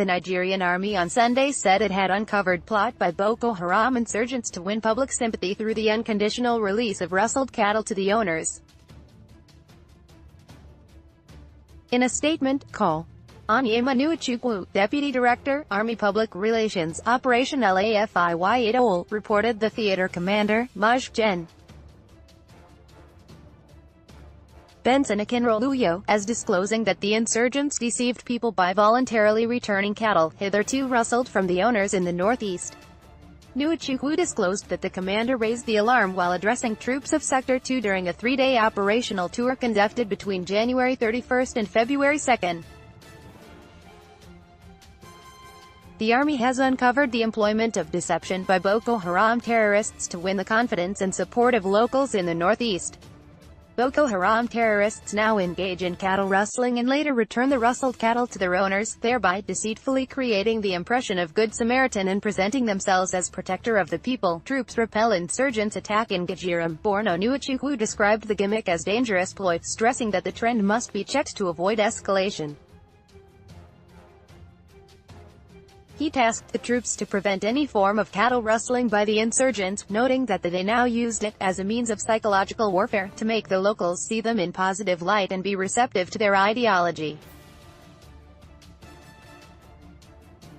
The Nigerian Army on Sunday said it had uncovered plot by Boko Haram insurgents to win public sympathy through the unconditional release of rustled cattle to the owners. In a statement, Col. Onyema Nwachukwu, Deputy Director, Army Public Relations, Operation LAFIYA DOLE, reported the theater commander, Maj. Gen. Benson Akinroluyo, as disclosing that the insurgents deceived people by voluntarily returning cattle, hitherto rustled from the owners in the northeast. Nwachukwu disclosed that the commander raised the alarm while addressing troops of Sector 2 during a three-day operational tour conducted between January 31 and February 2. The Army has uncovered the employment of deception by Boko Haram terrorists to win the confidence and support of locals in the northeast. Boko Haram terrorists now engage in cattle rustling and later return the rustled cattle to their owners, thereby deceitfully creating the impression of Good Samaritan and presenting themselves as protector of the people. Troops repel insurgents' attack in Gajiram, Borno. Nwachukwu described the gimmick as dangerous ploy, stressing that the trend must be checked to avoid escalation. He tasked the troops to prevent any form of cattle rustling by the insurgents, noting that they now used it as a means of psychological warfare to make the locals see them in positive light and be receptive to their ideology.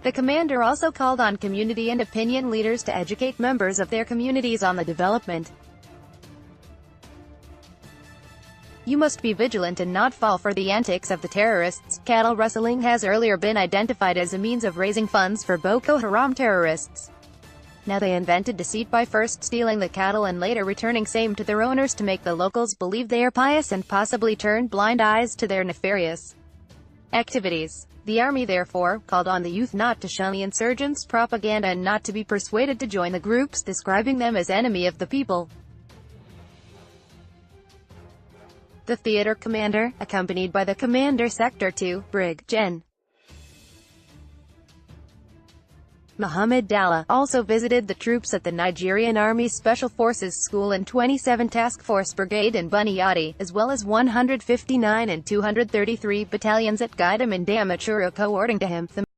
The commander also called on community and opinion leaders to educate members of their communities on the development. You must be vigilant and not fall for the antics of the terrorists. Cattle rustling has earlier been identified as a means of raising funds for Boko Haram terrorists. Now they invented deceit by first stealing the cattle and later returning same to their owners to make the locals believe they are pious and possibly turn blind eyes to their nefarious activities. The Army therefore called on the youth not to shun the insurgents' propaganda and not to be persuaded to join the groups, describing them as enemy of the people. The theater commander, accompanied by the commander Sector 2, Brig. Gen. Muhammad Dalla, also visited the troops at the Nigerian Army Special Forces School and 27 Task Force Brigade in Buniyadi, as well as 159 and 233 battalions at Gaidam and Damaturu, according to him.